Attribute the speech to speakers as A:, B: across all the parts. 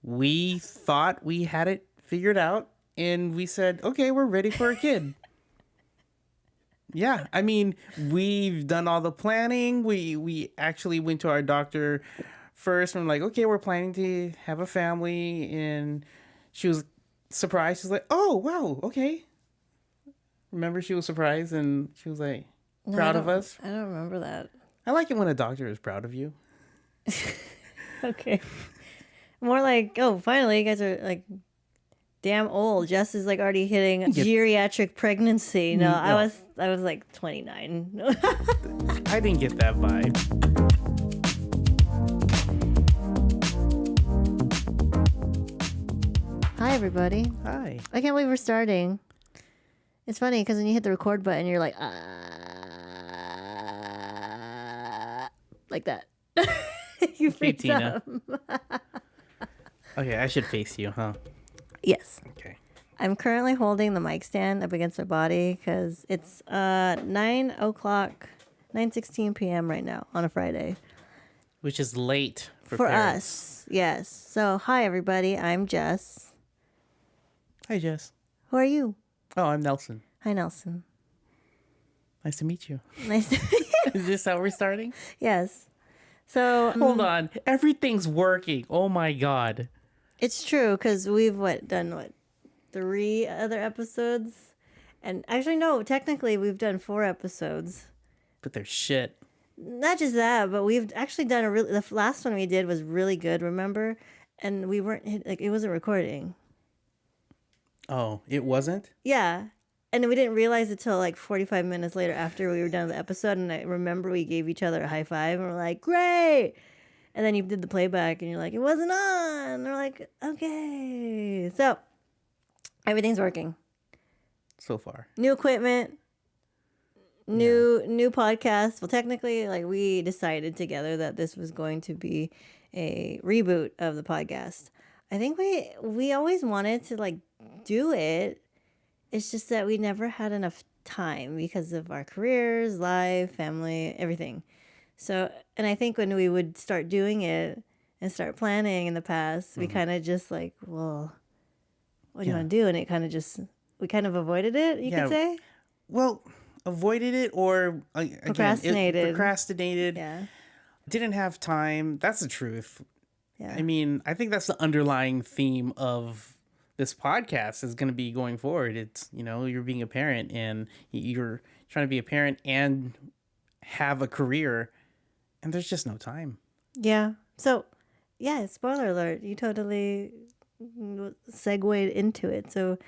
A: we thought we had it figured out, and we said, okay, we're ready for a kid. Yeah, I mean, we've done all the planning. We actually went to our doctor first, and we're like, okay, we're planning to have a family, and she was surprised. She's like, oh, wow, okay. Remember, she was surprised, and she was like,
B: No,
A: proud of us.
B: I don't remember that.
A: I like it when a doctor is proud of you.
B: Okay. More like, oh, finally, you guys are like damn old. Jess is like already hitting geriatric pregnancy. No, I was like 29.
A: I didn't get that vibe.
B: Hi, everybody.
A: Hi.
B: I can't believe we're starting. It's funny because when you hit the record button, you're like that. You freaked
A: Tina.
B: up.
A: Okay, I should face you, huh?
B: Yes.
A: Okay.
B: I'm currently holding the mic stand up against my body because it's 9:16 p.m. right now on a Friday.
A: Which is late for
B: us.
A: parents.
B: Yes. So, hi, everybody. I'm Jess.
A: Hi, Jess.
B: Who are you?
A: Oh, I'm Nelson.
B: Hi, Nelson.
A: Nice to meet you.
B: Nice to meet you.
A: Is this how we're starting?
B: Yes. So,
A: Hold on. Everything's working. Oh, my God.
B: it's true because we've done 3 other episodes? And actually, no, technically, we've done 4 episodes.
A: But they're shit.
B: Not just that, but we've actually done the last one we did was really good, remember? And we weren't, it wasn't recording.
A: Oh, it wasn't?
B: Yeah. And we didn't realize it till 45 minutes later after we were done with the episode. And I remember we gave each other a high five and we're like, great. And then you did the playback and you're like, it wasn't on. And we're like, okay. So everything's working.
A: So far.
B: New equipment. New podcast. Well, technically, we decided together that this was going to be a reboot of the podcast. I think we always wanted to do it. It's just that we never had enough time because of our careers, life, family, everything. So, and I think when we would start doing it and start planning in the past, we kind of just well, what do you want to do? And it kind of we kind of avoided it, you could say.
A: Well, avoided it or again, procrastinated.
B: Yeah.
A: Didn't have time. That's the truth.
B: Yeah.
A: I mean, I think that's the underlying theme of this podcast is going to be going forward. It's, you're being a parent and you're trying to be a parent and have a career and there's just no time.
B: Yeah. So, yeah, spoiler alert. You totally segued into it. So,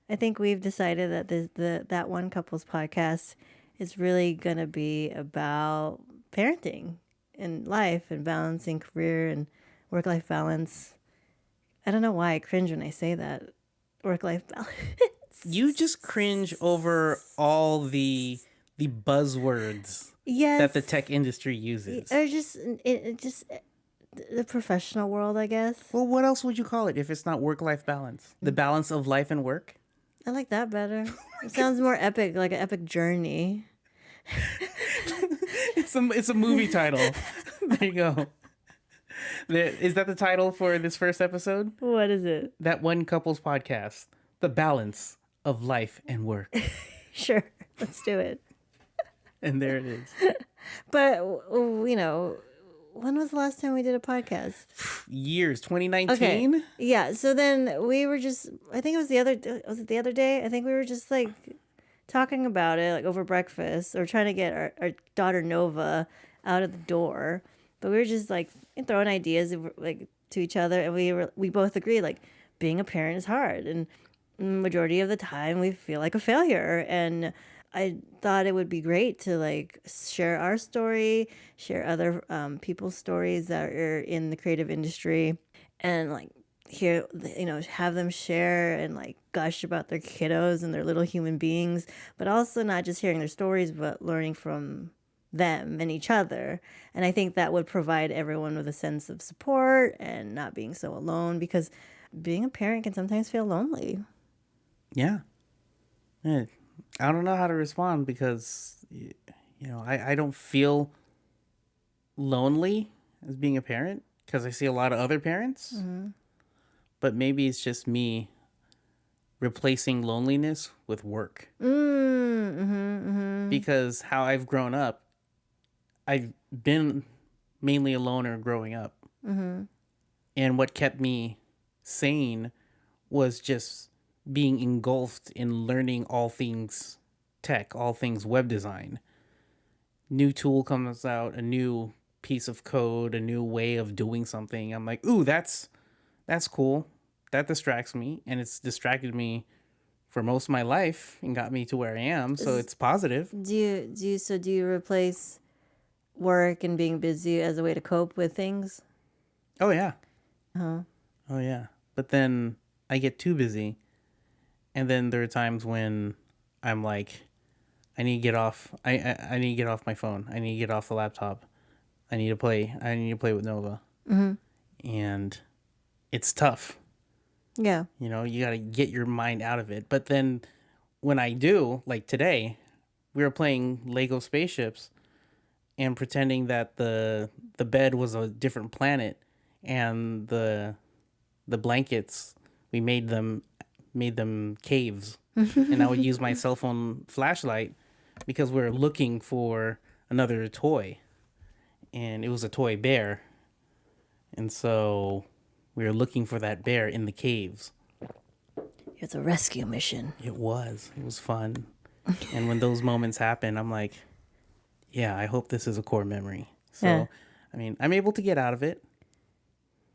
B: I think we've decided that that one couple's podcast is really going to be about parenting and life and balancing career and work-life balance. I don't know why I cringe when I say that. Work-life balance.
A: You just cringe over all the buzzwords that the tech industry uses.
B: Or just the professional world, I guess.
A: Well, what else would you call it if it's not work-life balance? The balance of life and work?
B: I like that better. It sounds more epic, like an epic journey.
A: It's a movie title. There you go. Is that the title for this first episode?
B: What is it?
A: That one couple's podcast, The Balance of Life and Work.
B: Sure, let's do it.
A: And there it is.
B: But, when was the last time we did a podcast?
A: Years, 2019?
B: Okay. Yeah, so then we were just, I think it was the other day? I think we were just talking about it over breakfast or trying to get our daughter Nova out of the door. But we were just throwing ideas to each other, and we both agreed being a parent is hard, and majority of the time we feel like a failure. And I thought it would be great to share our story, share other people's stories that are in the creative industry, and hear have them share and gush about their kiddos and their little human beings, but also not just hearing their stories, but learning from them and each other. And I think that would provide everyone with a sense of support and not being so alone, because being a parent can sometimes feel lonely.
A: Yeah. I don't know how to respond because, I don't feel lonely as being a parent because I see a lot of other parents.
B: Mm-hmm.
A: but maybe it's just me replacing loneliness with work. Because how I've grown up, I've been mainly a loner growing up. And what kept me sane was just being engulfed in learning all things tech, all things web design. New tool comes out, a new piece of code, a new way of doing something. I'm like, ooh, that's cool. That distracts me, and it's distracted me for most of my life and got me to where I am. So it's positive.
B: Do you replace work and being busy as a way to cope with things?
A: Oh yeah. Oh yeah. But then I get too busy, and then there are times when I'm like, I need to get off. I need to get off my phone. I need to get off the laptop. I need to play. I need to play with Nova. And it's tough.
B: Yeah.
A: You know, you got to get your mind out of it. But then when I do, like today, we were playing Lego spaceships and pretending that the bed was a different planet, and the blankets, we made them caves. And I would use my cell phone flashlight because we were looking for another toy, and it was a toy bear. And so we were looking for that bear in the caves.
B: It's a rescue mission.
A: It was fun. And when those moments happen, I'm like, yeah, I hope this is a core memory. So,
B: Yeah.
A: I mean, I'm able to get out of it.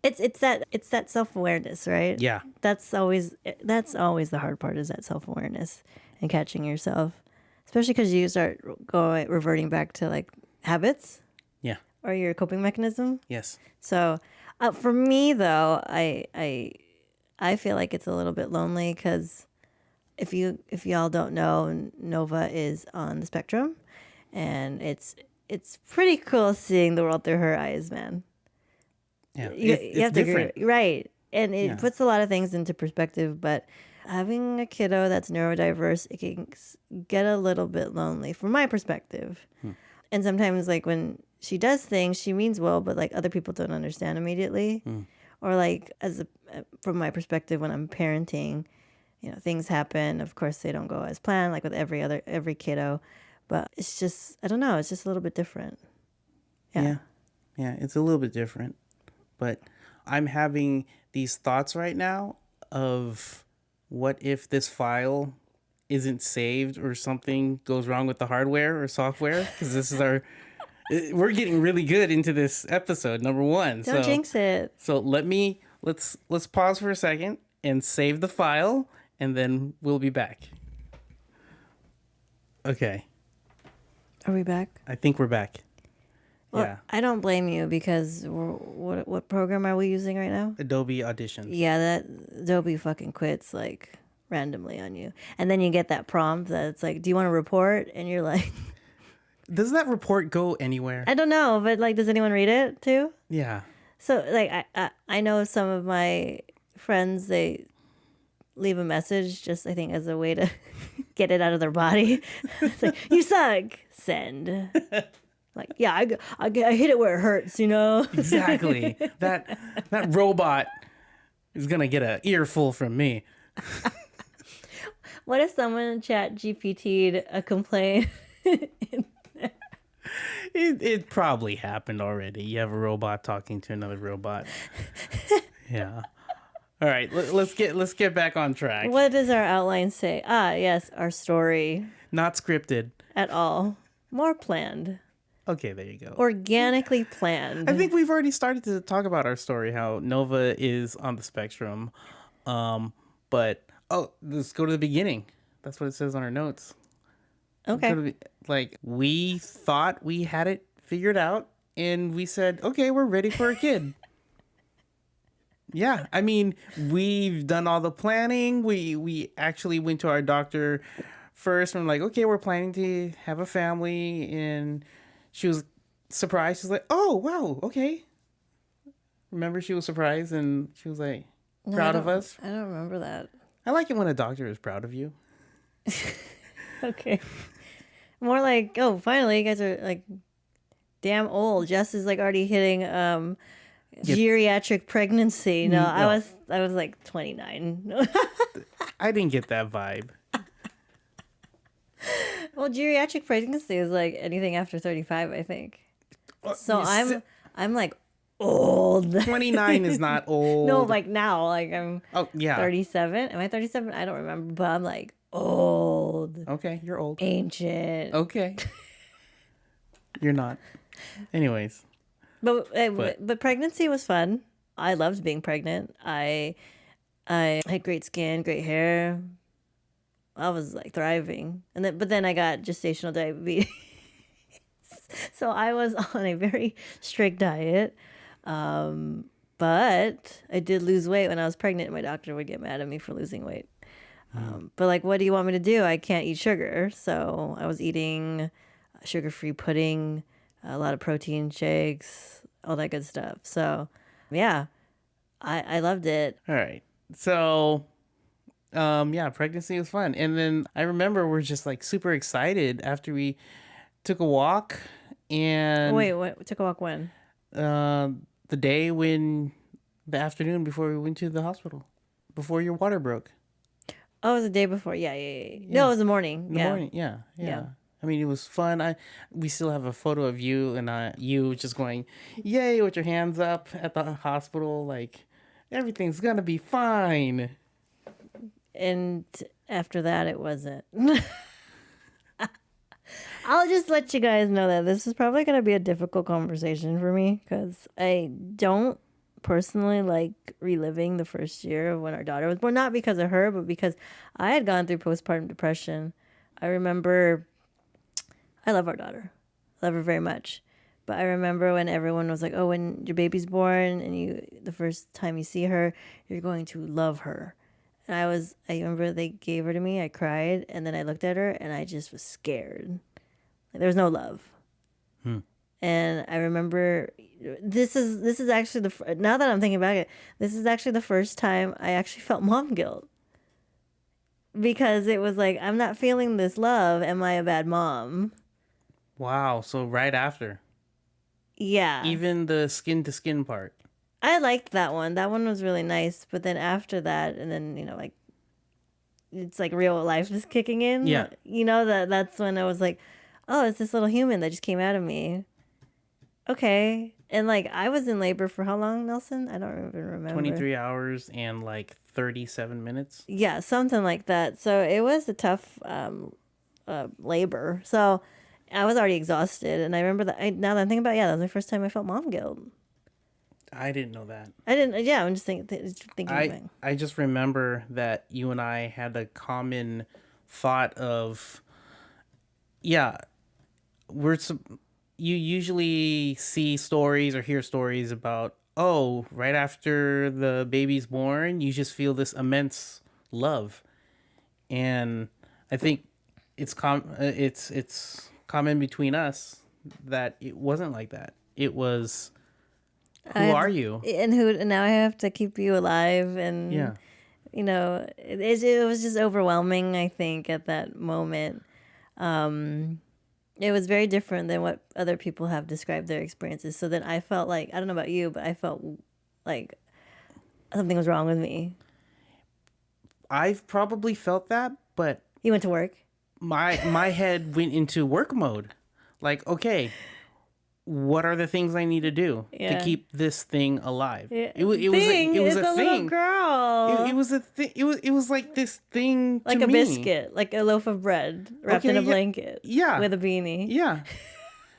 B: It's that self-awareness, right?
A: Yeah.
B: That's always the hard part, is that self-awareness and catching yourself, especially because you start reverting back to like habits
A: Yeah.
B: or your coping mechanism.
A: Yes.
B: So for me though, I feel like it's a little bit lonely because if y'all don't know, Nova is on the spectrum, and it's pretty cool seeing the world through her eyes, man.
A: Yeah.
B: You have to
A: different.
B: agree, right? And it
A: Yeah.
B: puts a lot of things into perspective. But having a kiddo that's neurodiverse, it can get a little bit lonely from my perspective. And sometimes, like when she does things, she means well, but like other people don't understand immediately. Or like from my perspective, when I'm parenting, you know, things happen. Of course, they don't go as planned, like with every kiddo. But it's just, I don't know. It's just a little bit different.
A: Yeah. Yeah. It's a little bit different. But I'm having these thoughts right now of what if this file isn't saved or something goes wrong with the hardware or software? Because this is we're getting really good into this episode, number one.
B: Don't jinx it.
A: So let's pause for a second and save the file, and then we'll be back. Okay.
B: Are we back?
A: I think we're back.
B: Well,
A: Yeah.
B: I don't blame you because what program are we using right now?
A: Adobe Audition.
B: Yeah, that Adobe fucking quits like randomly on you. And then you get that prompt that it's like, do you want to report? And you're like,
A: Does that report go anywhere?
B: I don't know, but like, does anyone read it too?
A: Yeah.
B: So like, I know some of my friends, they leave a message just, I think, as a way to get it out of their body. It's like, you suck, send. Like, yeah, I hit it where it hurts, you know?
A: Exactly. that robot is gonna get an earful from me.
B: What if someone chat GPT'd a complaint?
A: It probably happened already. You have a robot talking to another robot. Yeah. All right. Let's get back on track.
B: What does our outline say? Ah, yes, our story.
A: Not scripted.
B: At all. More planned.
A: Okay, there you go.
B: Organically planned.
A: I think we've already started to talk about our story, how Nova is on the spectrum. But let's go to the beginning. That's what it says on our notes.
B: Okay.
A: Like, we thought we had it figured out, and we said, okay, we're ready for a kid. Yeah, I mean, we've done all the planning. We actually went to our doctor first, and we're like, okay, we're planning to have a family, and she was surprised. She's like, oh, wow, okay. Remember, she was surprised, and she was like, proud of us.
B: I don't remember that.
A: I like it when a doctor is proud of you.
B: Okay. More like, oh, finally, you guys are like damn old. Jess is like already hitting geriatric pregnancy. No, I
A: No.
B: was like 29.
A: I didn't get that vibe.
B: Well, geriatric pregnancy is like anything after 35, I think. So
A: You si-
B: I'm like old.
A: 29 is not
B: No,
A: old.
B: like now, like I'm
A: Oh, yeah.
B: 37. Am I 37? I don't remember, but I'm like old,
A: Okay, you're old.
B: ancient.
A: Okay. You're not. Anyways, but
B: But pregnancy was fun. I loved being pregnant. I had great skin, great hair. I was like thriving. But then I got gestational diabetes. So I was on a very strict diet. But I did lose weight when I was pregnant. My doctor would get mad at me for losing weight. But like, what do you want me to do? I can't eat sugar. So I was eating sugar-free pudding, a lot of protein shakes, all that good stuff. So yeah, I loved it.
A: all right. So, yeah, pregnancy was fun. And then I remember we're just like super excited after we took a walk
B: Wait,
A: and
B: what? Took a walk when?
A: the day when the afternoon before we went to the hospital, before your water broke.
B: Oh, it was the day before. Yeah. No, it was the morning.
A: In the morning. Yeah.
B: Yeah.
A: I mean, it was fun. We still have a photo of you and you just going, yay, with your hands up at the hospital, like everything's gonna be fine.
B: And after that, it wasn't. I'll just let you guys know that this is probably going to be a difficult conversation for me because I don't personally like reliving the first year of when our daughter was born. Not because of her, but because I had gone through postpartum depression. I remember, I love our daughter, love her very much. But I remember when everyone was like, "Oh, when your baby's born and the first time you see her, you're going to love her." And I remember they gave her to me. I cried, and then I looked at her, and I just was scared. Like, there was no love. And I remember this is actually now that I'm thinking about it, this is actually the first time I actually felt mom guilt because it was like, I'm not feeling this love. Am I a bad mom?
A: Wow. So right after,
B: Yeah.
A: even the skin to skin part.
B: I liked that one. That one was really nice. But then after that, and then, like, it's like real life is kicking in.
A: Yeah.
B: That's when I was like, oh, it's this little human that just came out of me. Okay. And like, I was in labor for how long, Nelson? I don't even remember.
A: 23 hours and like 37 minutes.
B: Yeah, something like that. So it was a tough labor. So I was already exhausted. And I remember now that I'm thinking about it, that was my first time I felt mom guilt.
A: I didn't know that.
B: I didn't. Yeah, I'm just thinking.
A: I just remember that you and I had a common thought of, yeah, you usually see stories or hear stories about, oh, right after the baby's born, you just feel this immense love, and I think it's common between us that it wasn't like that. It was, who are you?
B: And now I have to keep you alive, and
A: Yeah.
B: it was just overwhelming. I think at that moment, it was very different than what other people have described their experiences. So then I felt like, I don't know about you, but I felt like something was wrong with me.
A: I've probably felt that, but
B: You went to work.
A: my head went into work mode. Like, okay, what are the things I need to do to keep this thing alive?
B: Yeah.
A: It was a
B: little
A: thing.
B: girl.
A: It was a thing. It was like this thing
B: like
A: to
B: a
A: me.
B: biscuit, like a loaf of bread wrapped in a blanket.
A: Yeah.
B: With a beanie.
A: Yeah.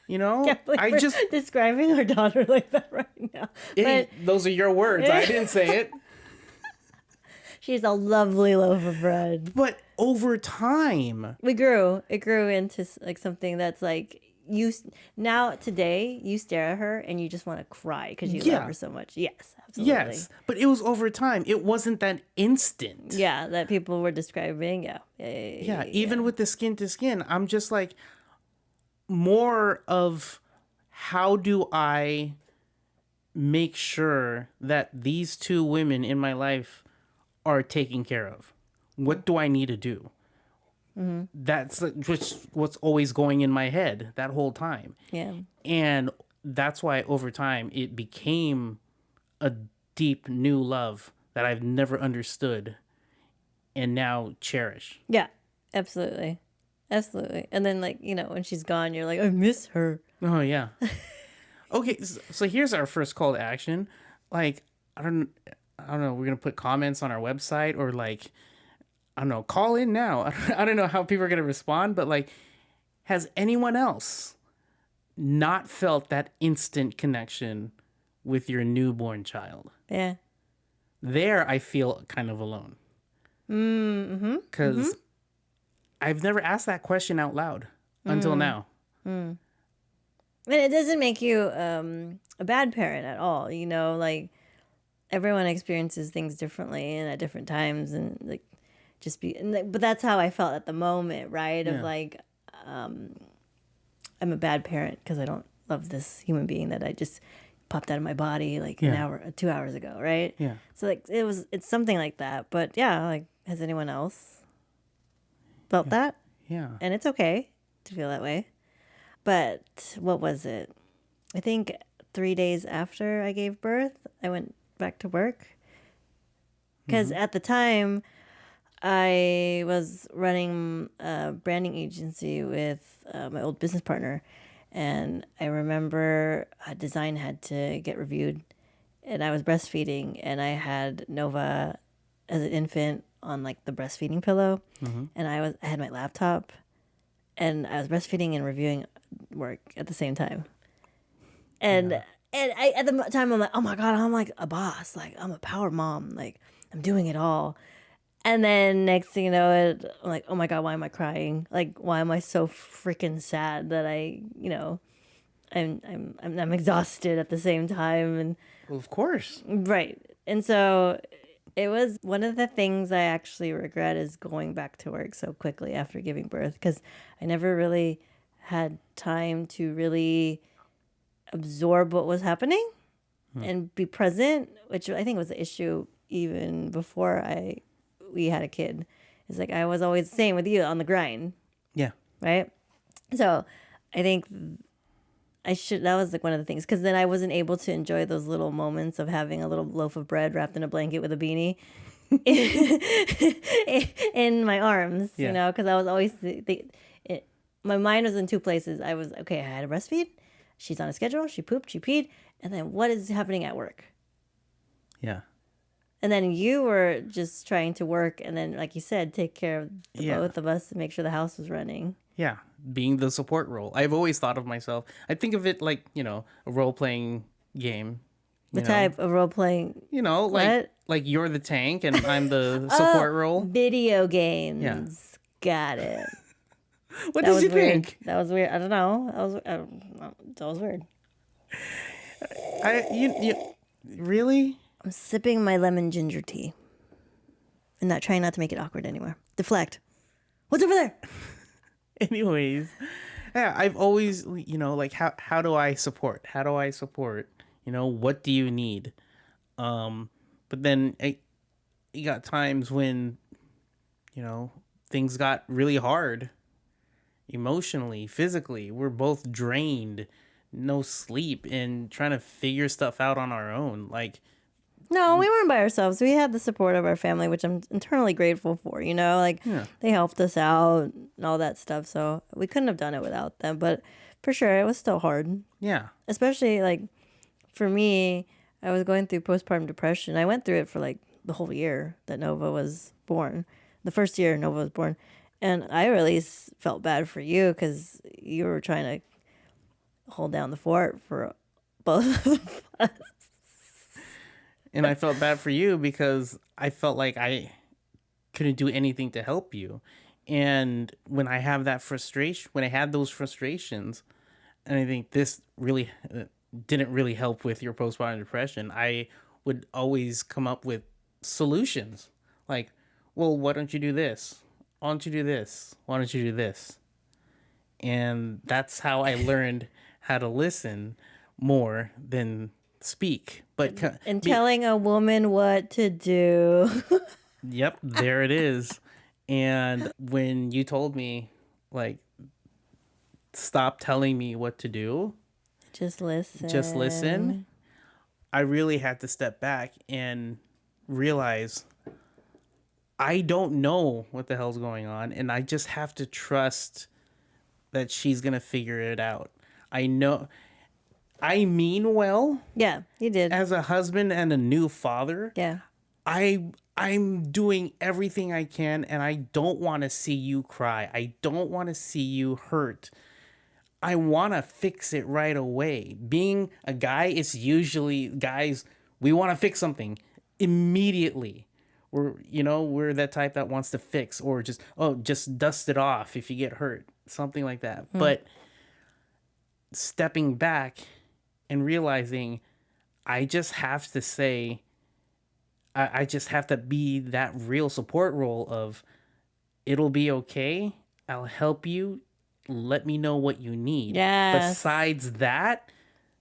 B: Can't believe
A: I
B: we're
A: just
B: describing our daughter like that right now.
A: hey, those are your words. I didn't say it.
B: She's a lovely loaf of bread.
A: But over time,
B: It grew into like something that's like today you stare at her and you just want to cry because you love her so much. Yes, absolutely.
A: yes, but it was over time. It wasn't that instant.
B: Yeah, that people were describing. Yeah.
A: Even with the skin to skin, I'm just like more of how do I make sure that these two women in my life are taken care of? What do I need to do? That's what's always going in my head that whole time.
B: Yeah.
A: And that's why over time it became a deep new love that I've never understood and now cherish.
B: Yeah, absolutely. Absolutely. And then, like, when she's gone, you're like, I miss her.
A: Oh yeah. Okay, so here's our first call to action. Like, I don't I don't know, we're going to put comments on our website, or like, I don't know, call in now. I don't know how people are going to respond, but like, has anyone else not felt that instant connection with your newborn child?
B: Yeah.
A: There, I feel kind of alone.
B: Mm-hmm.
A: Because I've never asked that question out loud until now.
B: And it doesn't make you a bad parent at all. Like, everyone experiences things differently and at different times, and like, but that's how I felt at the moment, right? Of
A: Yeah.
B: like, I'm a bad parent because I don't love this human being that I just popped out of my body like an
A: Yeah.
B: hour, 2 hours ago, right?
A: Yeah.
B: So like, it's something like that. But yeah, like, has anyone else felt that?
A: Yeah.
B: And it's okay to feel that way. But what was it? I think 3 days after I gave birth, I went back to work. Because at the time, I was running a branding agency with my old business partner. And I remember a design had to get reviewed. And I was breastfeeding. And I had Nova as an infant on like the breastfeeding pillow. And I had my laptop. And I was breastfeeding and reviewing work at the same time. And I, at the time, I'm like, oh my God, I'm like a boss. Like, I'm a power mom. Like, I'm doing it all. And then next thing you know, I'm like, oh my God, why am I crying? Like, why am I so freaking sad that I'm exhausted at the same time? And
A: Well, of course.
B: right. And so it was one of the things I actually regret is going back to work so quickly after giving birth, because I never really had time to really absorb what was happening and be present, which I think was the issue even before we had a kid. It's like I was always the same with you, on the grind,
A: Yeah.
B: right? So I think that was like one of the things, because then I wasn't able to enjoy those little moments of having a little loaf of bread wrapped in a blanket with a beanie in my arms,
A: Yeah.
B: because I was always my mind was in two places. I was, okay, I had to breastfeed. She's on a schedule. She pooped, she peed. And then what is happening at work?
A: Yeah.
B: And then you were just trying to work. And then, like you said, take care of both of us and make sure the house was running.
A: Yeah. Being the support role. I've always thought of myself, I think of it like, a role-playing game.
B: The type of role playing.
A: Like you're the tank and I'm the support role.
B: Video games.
A: Yeah.
B: Got it.
A: What
B: That
A: did
B: was
A: you
B: weird.
A: think?
B: That was weird. I don't know. That was weird.
A: You really?
B: I'm sipping my lemon ginger tea and not trying not to make it awkward anymore. Deflect. What's over there?
A: Anyways, yeah, I've always, like, how do I support? How do I support? What do you need? But then you got times when, things got really hard emotionally, physically. We're both drained, no sleep, and trying to figure stuff out on our own. Like,
B: No, we weren't by ourselves. We had the support of our family, which I'm internally grateful for, Like, they helped us out and all that stuff. So we couldn't have done it without them. But for sure, it was still hard.
A: yeah,
B: Especially, like, for me, I was going through postpartum depression. I went through it for, like, the whole year that Nova was born. The first year Nova was born. And I really felt bad for you because you were trying to hold down the fort for both of us.
A: and I felt bad for you because I felt like I couldn't do anything to help you. And when I have that frustration, when I had those frustrations, and I think this really didn't really help with your postpartum depression, I would always come up with solutions. Like, well, why don't you do this? Why don't you do this? Why don't you do this? And that's how I learned how to listen more than speak. But
B: And telling a woman what to do.
A: Yep, there it is. And when you told me, like, stop telling me what to do,
B: Just listen.
A: just listen, I really had to step back and realize I don't know what the hell's going on, and I just have to trust that she's gonna figure it out. I know I mean well
B: Yeah, you did.
A: as a husband and a new father.
B: Yeah.
A: I'm doing everything I can, and I don't want to see you cry. I don't want to see you hurt. I want to fix it right away. Being a guy is usually guys, we want to fix something immediately. We're that type that wants to fix or just dust it off if you get hurt, something like that. But stepping back and realizing I just have to say I just have to be that real support role of it'll be okay. I'll help you. Let me know what you need.
B: Yes.
A: Besides that,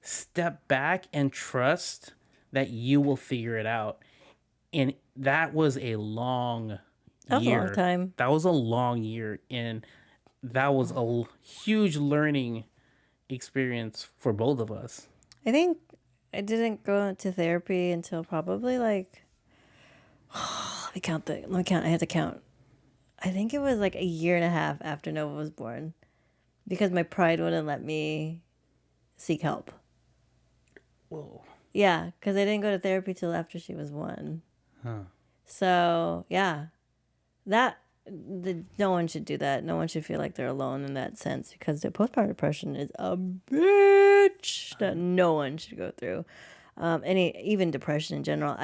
A: step back and trust that you will figure it out. And that was a long
B: That was a
A: year.
B: long time.
A: That was a long year. And that was a huge learning experience for both of us.
B: I think I didn't go to therapy until probably like let me count. I had to count. I think it was like a year and a half after Nova was born because my pride wouldn't let me seek help.
A: Whoa.
B: Yeah, because I didn't go to therapy till after she was 1.
A: Huh.
B: So yeah, no one should do that. No one should feel like they're alone in that sense because the postpartum depression is a bitch that no one should go through. Even depression in general.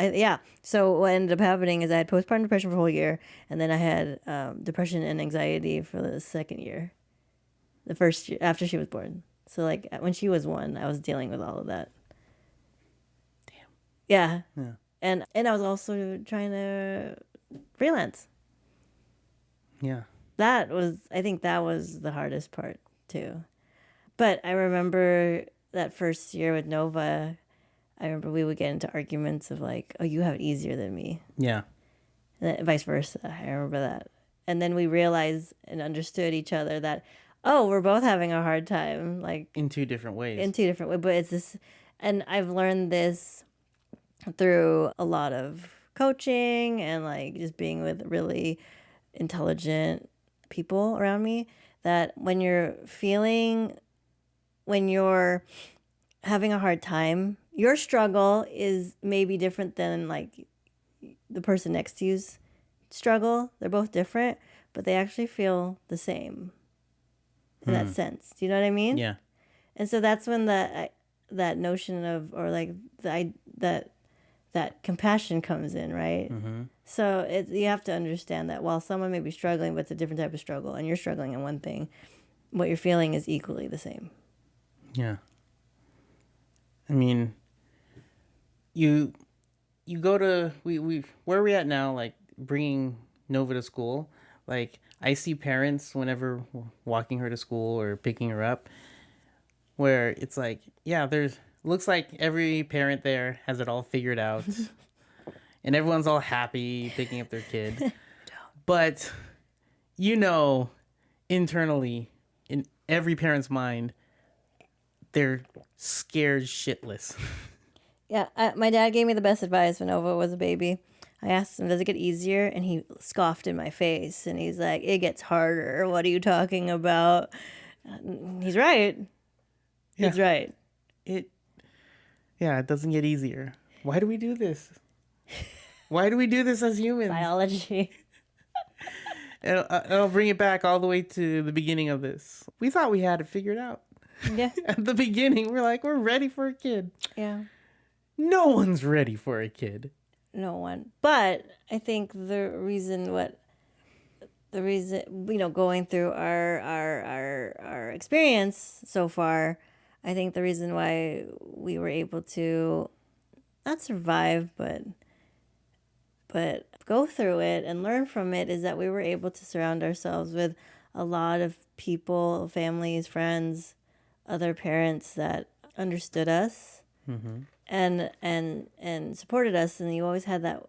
B: So what ended up happening is I had postpartum depression for a whole year, and then I had depression and anxiety for the second year, the first year after she was born. So like when she was 1, I was dealing with all of that.
A: Damn.
B: Yeah.
A: Yeah.
B: And I was also trying to freelance.
A: Yeah.
B: I think that was the hardest part too. But I remember that first year with Nova, I remember we would get into arguments of like, oh, you have it easier than me.
A: Yeah.
B: And then vice versa. I remember that. And then we realized and understood each other that, oh, we're both having a hard time. Like
A: In 2 different ways.
B: in 2 different ways. But it's this, and I've learned this through a lot of coaching and like just being with really intelligent people around me, that when you're having a hard time, your struggle is maybe different than like the person next to you's struggle. They're both different, but they actually feel the same in that sense. Do you know what I mean?
A: Yeah.
B: And so that's when that notion of, or like that compassion comes in, right?
A: Mm-hmm.
B: So you have to understand that while someone may be struggling, but it's a different type of struggle, and you're struggling in one thing, what you're feeling is equally the same.
A: Yeah. I mean, you go to we where are we at now? Like bringing Nova to school. Like I see parents whenever walking her to school or picking her up, where it's like, yeah, looks like every parent there has it all figured out, and everyone's all happy picking up their kid. But internally, in every parent's mind, they're scared shitless.
B: Yeah, my dad gave me the best advice when Nova was a baby. I asked him, does it get easier? And he scoffed in my face. And he's like, it gets harder. What are you talking about? He's right.
A: Yeah.
B: He's right.
A: It doesn't get easier. Why do we do this? Why do we do this as humans?
B: Biology.
A: And I'll bring it back all the way to the beginning of this. We thought we had it figured out.
B: Yeah.
A: At the beginning, we're ready for a kid.
B: Yeah.
A: No one's ready for a kid.
B: No one. But I think the reason going through our experience so far, I think the reason why we were able to not survive but go through it and learn from it is that we were able to surround ourselves with a lot of people, families, friends, other parents that understood us.
A: Mm-hmm.
B: and supported us, and you always had that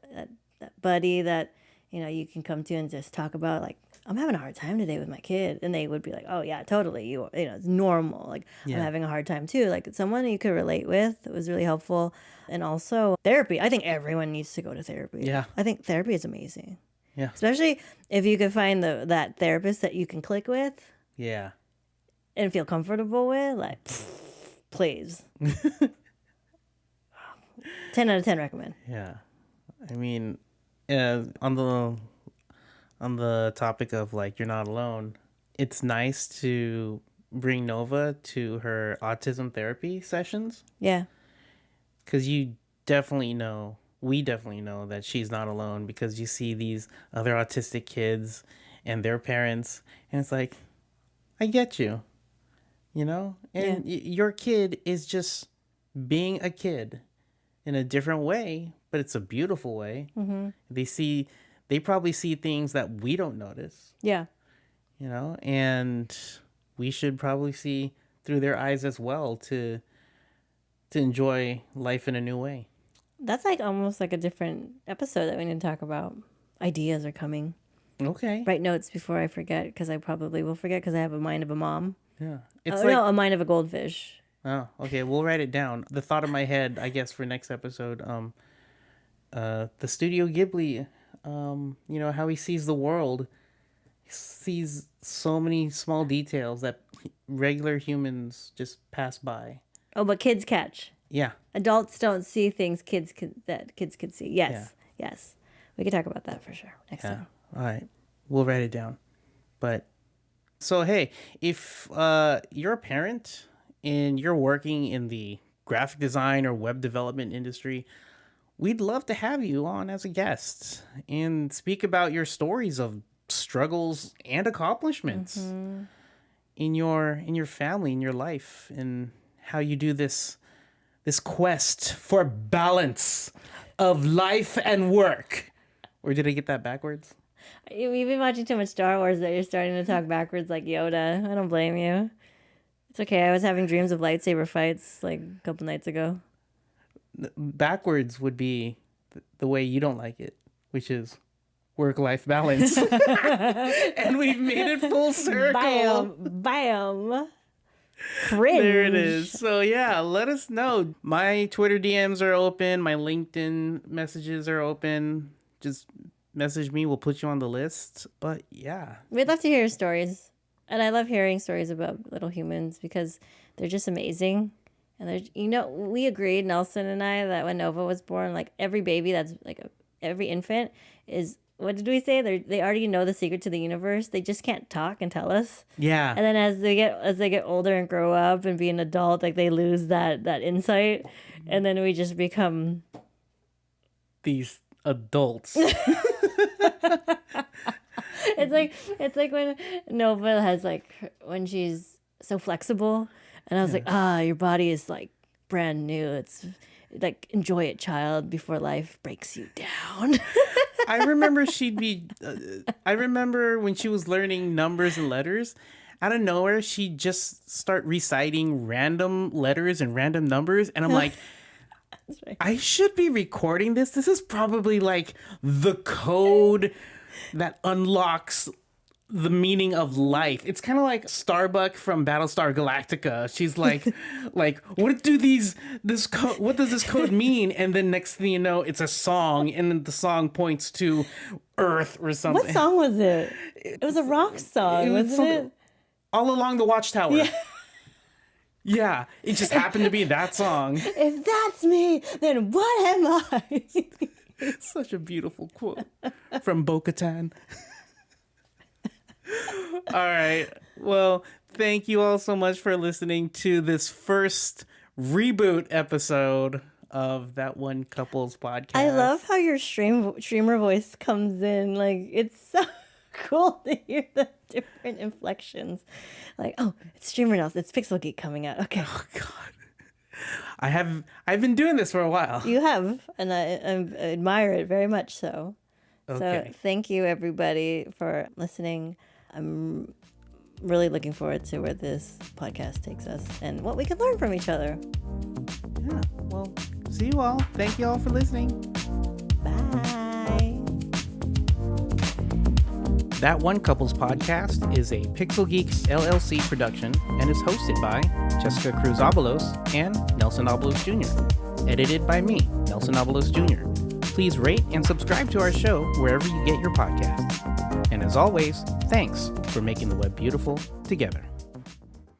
B: buddy that you can come to and just talk about like I'm having a hard time today with my kid. And they would be like, oh, yeah, totally. It's normal. Like,
A: Yeah.
B: I'm having a hard time too. Like, someone you could relate with. It was really helpful. And also therapy. I think everyone needs to go to therapy.
A: Yeah.
B: I think therapy is amazing.
A: Yeah.
B: Especially if you could find that therapist that you can click with
A: Yeah.
B: and feel comfortable with. Like, please. 10 out of 10 recommend.
A: Yeah. I mean, on the topic of like you're not alone, it's nice to bring Nova to her autism therapy sessions
B: Yeah.
A: because we definitely know that she's not alone because you see these other autistic kids and their parents, and it's like, I get you, and your kid is just being a kid in a different way, but it's a beautiful way.
B: Mm-hmm.
A: They probably see things that we don't notice,
B: Yeah.
A: and we should probably see through their eyes as well to enjoy life in a new way.
B: That's like almost like a different episode that we need to talk about. Ideas are coming.
A: Okay.
B: Write notes before I forget, because I probably will forget because I have a mind of a mom.
A: Yeah.
B: No, a mind of a goldfish.
A: Oh, okay. We'll write it down. The thought in my head, I guess, for next episode, the Studio Ghibli, how he sees the world. He sees so many small details that regular humans just pass by.
B: Oh, but kids catch.
A: Yeah.
B: Adults don't see things kids could see. Yes.
A: Yeah.
B: Yes. We could talk about that for sure next time.
A: All right. We'll write it down. But so, hey, if you're a parent and you're working in the graphic design or web development industry, we'd love to have you on as a guest and speak about your stories of struggles and accomplishments in your family, in your life, and how you do this quest for balance of life and work. Or did I get that backwards?
B: You've been watching too much Star Wars that you're starting to talk backwards like Yoda. I don't blame you. It's okay. I was having dreams of lightsaber fights like a couple nights ago.
A: Backwards would be the way you don't like it, which is work-life balance. And we've made it full circle.
B: Bam. Cringe.
A: There it is. So yeah, let us know. My Twitter DMs are open. My LinkedIn messages are open. Just message me. We'll put you on the list. But yeah.
B: We'd love to hear your stories. And I love hearing stories about little humans because they're just amazing. And we agreed, Nelson and I, that when Nova was born, like every baby every infant is, what did we say? They already know the secret to the universe. They just can't talk and tell us.
A: Yeah.
B: And then as they get older and grow up and be an adult, like they lose that insight. And then we just become
A: these adults.
B: It's like when Nova has when she's so flexible, and I was like, your body is like brand new. It's like, enjoy it, child, before life breaks you down.
A: I remember I remember when she was learning numbers and letters, out of nowhere, she'd just start reciting random letters and random numbers. And I'm like, that's right. I should be recording this. This is probably like the code that unlocks the meaning of life. It's kind of like Starbuck from Battlestar Galactica. She's like, what does this code mean? And then next thing you know, it's a song, and then the song points to Earth or something.
B: What song was it? It was a rock song, wasn't it?
A: All Along the Watchtower. Yeah. Yeah, it just happened to be that song.
B: If that's me, then what am I?
A: Such a beautiful quote from Bo-Katan. All right. Well, thank you all so much for listening to this first reboot episode of That One Couples podcast.
B: I love how your streamer voice comes in. Like, it's so cool to hear the different inflections. Like, oh, it's streamer now. It's Pixel Geek coming out. Okay.
A: Oh God. I've been doing this for a while.
B: You have, and I admire it very much so.
A: Okay.
B: So thank you everybody for listening. I'm really looking forward to where this podcast takes us and what we can learn from each other.
A: Yeah. Well, see you all. Thank you all for listening.
B: Bye.
A: That One Couples podcast is a Pixel Geek LLC production and is hosted by Jessica Cruz Abalos and Nelson Abalos Jr. Edited by me, Nelson Abalos Jr. Please rate and subscribe to our show wherever you get your podcasts. And as always, thanks for making the web beautiful together.